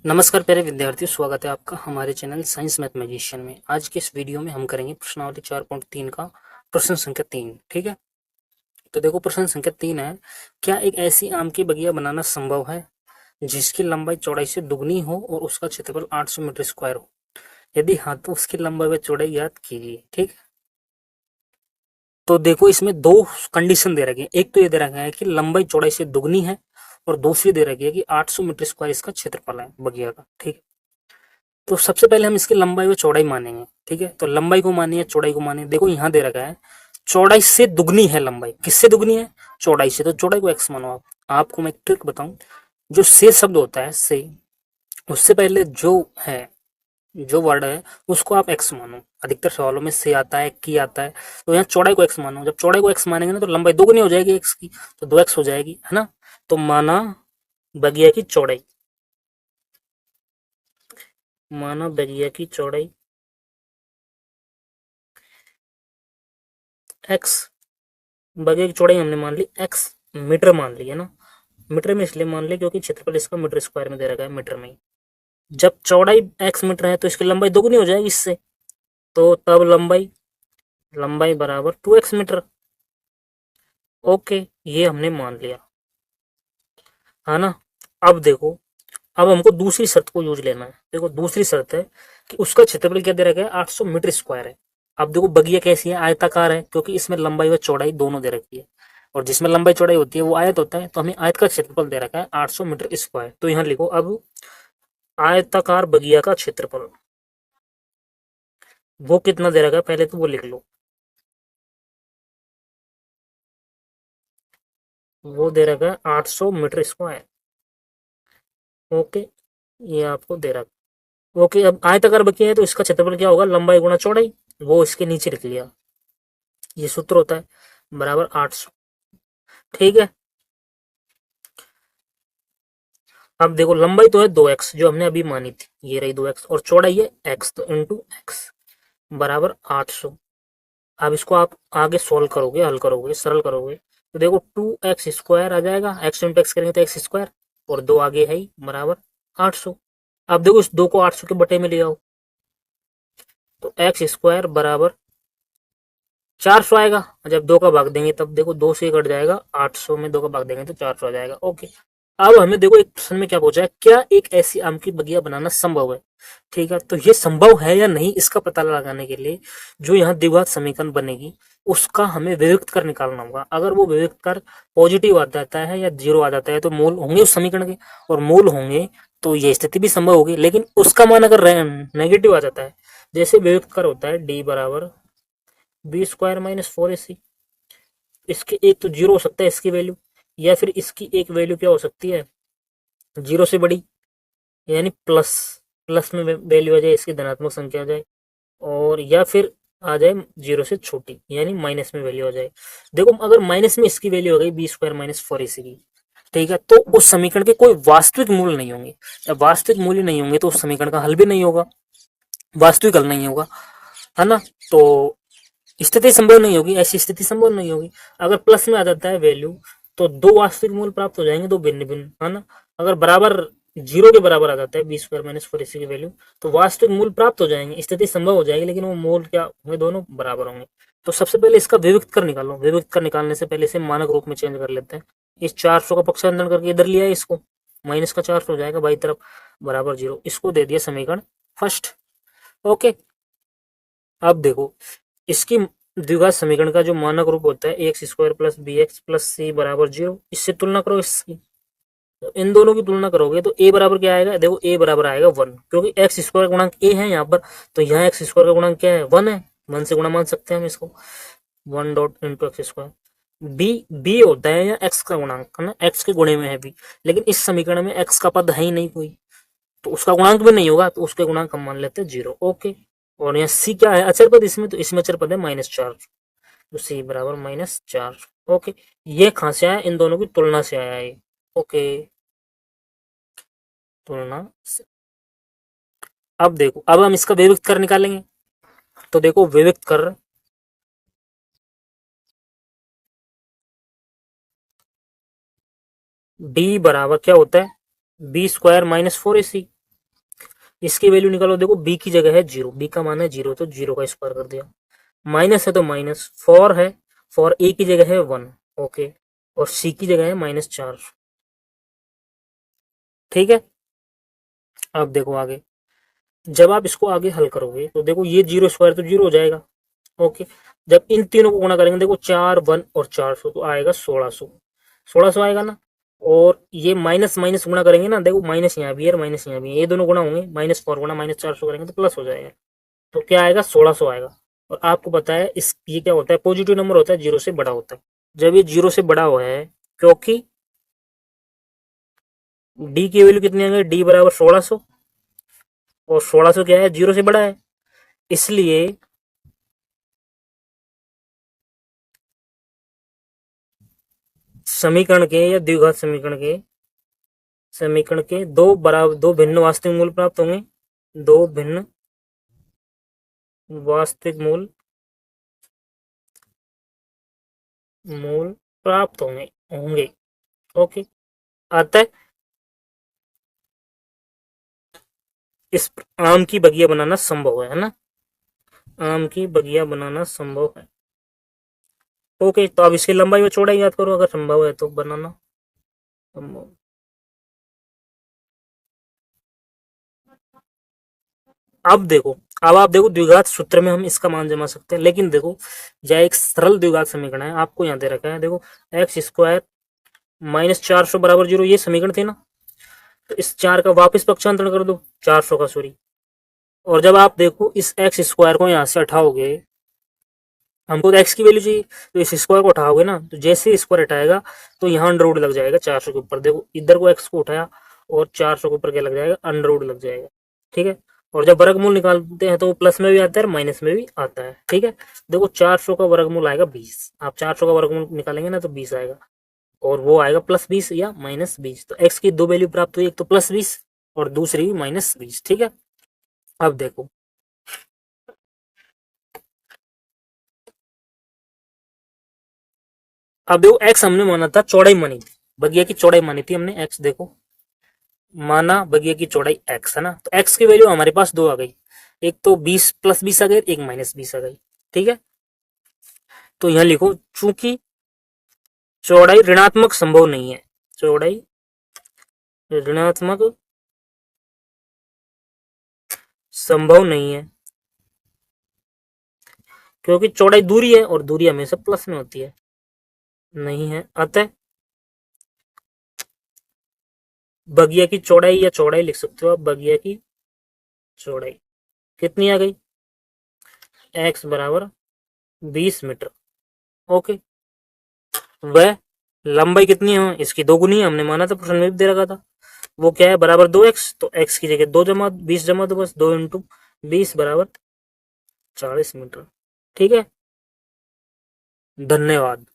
नमस्कार प्यारे विद्यार्थियों, स्वागत है आपका हमारे चैनल साइंस मैथ मैजिशियन में। आज के इस वीडियो में हम करेंगे प्रश्नावली 4.3 का प्रश्न संख्या 3। ठीक है, तो देखो प्रश्न संख्या 3 है, क्या एक ऐसी आम की बगिया बनाना संभव है जिसकी लंबाई चौड़ाई से दुगनी हो और उसका क्षेत्रफल 800 मीटर स्क्वायर हो? यदि हाँ तो उसकी लंबाई व चौड़ाई ज्ञात कीजिए। ठीक है, तो देखो इसमें दो कंडीशन दे रखी है। एक तो ये दे रखा है कि लंबाई चौड़ाई से दुगनी है, और दूसरी दे रखी है कि 800 मीटर स्क्वायर इसका क्षेत्रफल है बगिया का। ठीक है, तो सबसे पहले हम इसकी लंबाई व चौड़ाई मानेंगे। ठीक है, तो लंबाई को मानिए, चौड़ाई को मानिए। देखो यहाँ दे रखा है चौड़ाई से दुगनी है लंबाई। किससे दुगनी है? चौड़ाई से। तो चौड़ाई को एक्स मानो आप। आपको मैं एक ट्रिक बताऊं, जो से शब्द होता है से, उससे पहले जो है, जो वर्ड है, उसको आप एक्स मानो। अधिकतर सवालों में से आता है, की आता है, तो यहाँ चौड़ाई को एक्स मानो। जब चौड़ाई को एक्स मानेंगे ना तो लंबाई दोगुनी हो जाएगी एक्स की, तो 2x हो जाएगी, है ना। तो माना बगिया की चौड़ाई, माना बगिया की चौड़ाई एक्स, बगिया की चौड़ाई हमने मान ली एक्स, मीटर मान ली है ना। मीटर में इसलिए मान ली क्योंकि क्षेत्रफल इसका मीटर स्क्वायर में दे रखा है, मीटर में ही। जब चौड़ाई एक्स मीटर है तो इसकी लंबाई दोगुनी हो जाएगी इससे, तो तब लंबाई लंबाई बराबर 2x मीटर। ओके, ये हमने मान लिया, है ना। अब देखो, अब हमको दूसरी शर्त को यूज लेना है। देखो दूसरी शर्त है कि उसका क्षेत्रफल क्या दे रखा है, 800 मीटर स्क्वायर है। अब देखो बगिया कैसी है, आयताकार है, क्योंकि इसमें लंबाई व चौड़ाई दोनों दे रखी है, और जिसमें लंबाई चौड़ाई होती है वो आयत होता है। तो हमें आयत का क्षेत्रफल दे रखा है 800 मीटर स्क्वायर। तो यहाँ लिखो अब आयताकार बगिया का क्षेत्रफल, वो कितना दे रखा है पहले तो वो लिख लो। वो दे रखा है 800 मीटर स्क्वायर। ओके, ये आपको दे रखा है। ओके, अब आयताकार बगिया है तो इसका क्षेत्रफल क्या होगा, लंबाई गुणा चौड़ाई। वो इसके नीचे लिख लिया, ये सूत्र होता है, बराबर 800। ठीक है, अब देखो लंबाई तो है 2x जो हमने अभी मानी थी, ये रही 2x, और चौड़ाई है x, तो इंटू एक्स बराबर 800। अब इसको आप आगे सोल्व करोगे, हल करोगे, सरल करोगे, तो देखो 2x स्क्वायर आ जाएगा, x इंटू एक्स करेंगे तो एक्स स्क्वायर, और 2 आगे है ही, बराबर 800। अब देखो इस 2 को 800 के बटे में ले आओ, तो एक्स स्क्वायर बराबर 400 आएगा। जब 2 का भाग देंगे तब देखो 2 से कट जाएगा, 800 में 2 का भाग देंगे तो 400 आ जाएगा। ओके, अब हमें देखो एक प्रश्न में क्या पूछा है, क्या एक ऐसी आम की बगिया बनाना संभव है? ठीक है, तो ये संभव है या नहीं इसका पता लगाने के लिए जो यहाँ द्विघात समीकरण बनेगी उसका हमें विभक्त कर निकालना होगा। अगर वो विभक्त कर पॉजिटिव आ जाता है या जीरो आ जाता है तो मूल होंगे उस समीकरण के, और मूल होंगे तो ये स्थिति भी संभव होगी। लेकिन उसका मान अगर नेगेटिव आ जाता है, जैसे विभक्त कर होता है डी बराबर बी स्क्वायर माइनस 4ac, इसके एक तो जीरो हो सकता है इसकी वैल्यू, या फिर इसकी एक वैल्यू क्या हो सकती है, जीरो से बड़ी, यानी प्लस, प्लस में वैल्यू आ जाए इसकी, धनात्मक संख्या आ जाए, और या फिर आ जाए जीरो से छोटी, यानी माइनस में वैल्यू आ जाए। देखो अगर माइनस में इसकी वैल्यू हो गई बी स्क्वायर माइनस 4ac की, ठीक है, तो उस समीकरण के कोई वास्तविक मूल्य नहीं होंगे। जब वास्तविक मूल्य नहीं होंगे तो उस समीकरण का हल भी नहीं होगा, वास्तविक हल नहीं होगा, है ना। तो स्थिति संभव नहीं होगी, ऐसी स्थिति संभव नहीं होगी। अगर प्लस में आ जाता है वैल्यू तो दो वास्तविक मूल प्राप्त हो जाएंगे, दो भिन्न भिन्न, है ना। अगर बराबर जीरो के बराबर आ जाता है बी स्क्वायर माइनस 4ac की वैल्यू, तो वास्तविक मूल प्राप्त हो जाएंगे, स्थिति संभव हो जाएगी, लेकिन वो मूल क्या होंगे, दोनों बराबर होंगे। तो सबसे पहले इसका विभक्त कर निकालो। विभक्त कर निकालने से पहले इसे मानक रूप में चेंज कर लेते हैं। इस 400 का पक्षांतरण करके इधर लिया है इसको, माइनस का 400 हो जाएगा बाई तरफ, बराबर जीरो। इसको दे दिया समीकरण फर्स्ट। ओके, अब देखो इसकी द्विघात समीकरण का जो मानक रूप होता है x square plus b x plus c बराबर जीरो, इससे तुलना करो इसकी। तो इन दोनों की तुलना करोगे तो ए बराबर क्या आएगा, देखो ए बराबर आएगा 1, क्योंकि एक्स स्क्वायर गुणांक ए है यहाँ पर, तो यहाँ एक्स स्क्वायर का गुणांक क्या है, 1 है। 1 से गुणा मान सकते हैं हम इसको, 1 dot into X square. B B होता है या एक्स का गुणांक, है ना, एक्स के गुणे में है बी, लेकिन इस समीकरण में एक्स का पद है ही नहीं कोई, तो उसका गुणांक भी नहीं होगा, तो उसके गुणांक हम मान लेते हैं जीरो। ओके, और यहाँ सी क्या है, अचर पद इसमें, तो इसमें अचर पद है -4, तो सी बराबर -4। ओके, ये कहाँ से आया, इन दोनों की तुलना से आया है। ओके, तुलना से। अब देखो, अब हम इसका विभक्त कर निकालेंगे। तो देखो विभक्त कर डी बराबर क्या होता है, बी स्क्वायर माइनस 4ac, इसकी वैल्यू निकालो, देखो बी की जगह है 0, बी का मान है 0, तो 0 का स्क्वायर कर दिया, माइनस है तो माइनस, 4 है, फॉर ए की जगह है 1, ओके, और सी की जगह है -4, ठीक है। अब देखो आगे, जब आप इसको आगे हल करोगे तो देखो ये 0 स्क्वायर तो 0 हो जाएगा, ओके। जब इन तीनों को गुणा करेंगे, देखो 4, 1 और 400 तो आएगा 1600, 1600 आएगा ना। और ये माइनस माइनस गुणा करेंगे ना, देखो माइनस यहाँ भी है और माइनस यहाँ भी है, ये दोनों गुणा होंगे, -4 गुणा -400 करेंगे तो प्लस हो जाएगा, तो क्या आएगा 1600 आएगा। और आपको पता है इस ये क्या होता है, पॉजिटिव नंबर होता है, 0 से बड़ा होता है। जब ये 0 से बड़ा हुआ है, क्योंकि डी की वैल्यू कितनी आ गई, डी बराबर 1600, और 1600 क्या है, 0 से बड़ा है, इसलिए समीकरण के या द्विघात समीकरण के दो भिन्न वास्तविक मूल प्राप्त होंगे, दो भिन्न वास्तविक मूल प्राप्त होंगे, ओके। अतः इस आम की बगिया बनाना संभव है ना, आम की बगिया बनाना संभव है, ओके। तो अब इसकी लंबाई और चौड़ाई याद करो, अगर संभव है तो बनाना संभव। अब देखो, अब आप देखो द्विघात सूत्र में हम इसका मान जमा सकते हैं, लेकिन देखो यह एक सरल द्विघात समीकरण है, आपको यहाँ दे रखा है, देखो एक्स स्क्वायर -400 बराबर 0, ये समीकरण थी ना। तो इस 4 का वापस पक्षांतरण कर दो, 400 का, सॉरी। और जब आप देखो इस एक्स स्क्वायर को यहाँ से हटाओगे, हमको तो एक्स की वैल्यू चाहिए, तो इस स्क्वायर को उठाओगे ना, तो जैसे स्क्वायर हटाएगा तो यहाँ अंडर रूट लग जाएगा 400 के ऊपर, देखो इधर को एक्स को उठाया और 400 के ऊपर क्या लग जाएगा, अंडर रूट लग जाएगा, ठीक है। और जब वर्गमूल निकालते हैं तो वो प्लस में भी आता है और माइनस में भी आता है, ठीक है। देखो 400 का वर्गमूल आएगा 20, आप 400 का वर्गमूल निकालेंगे ना तो 20 आएगा, और वो आएगा +20 या -20। तो एक्स की दो वैल्यू प्राप्त हुई, एक तो +20 और दूसरी -20, ठीक है। अब देखो, अब देखो एक्स हमने माना था, चौड़ाई मानी थी, बगिया की चौड़ाई मानी थी हमने, एक्स देखो माना बगिया की चौड़ाई एक्स है ना, तो एक्स की वैल्यू हमारे पास दो आ गई, एक तो 20 +20 आ गई, एक -20 आ गई, ठीक है। तो यहां लिखो, चूंकि चौड़ाई ऋणात्मक संभव नहीं है, चौड़ाई ऋणात्मक संभव नहीं है, क्योंकि चौड़ाई दूरी है और दूरी हमेशा प्लस में होती है, नहीं है, अतः बगिया की चौड़ाई या चौड़ाई लिख सकते हो आप, बगिया की चौड़ाई कितनी आ गई, एक्स बराबर 20 मीटर, ओके। वह लंबाई कितनी है, इसकी दोगुनी है, हमने माना था, प्रश्न में भी दे रखा था, वो क्या है, बराबर 2x, तो x की जगह 2 जमा 20 जमा दो, बस 2 इंटू 20 बराबर 40 मीटर, ठीक है। धन्यवाद।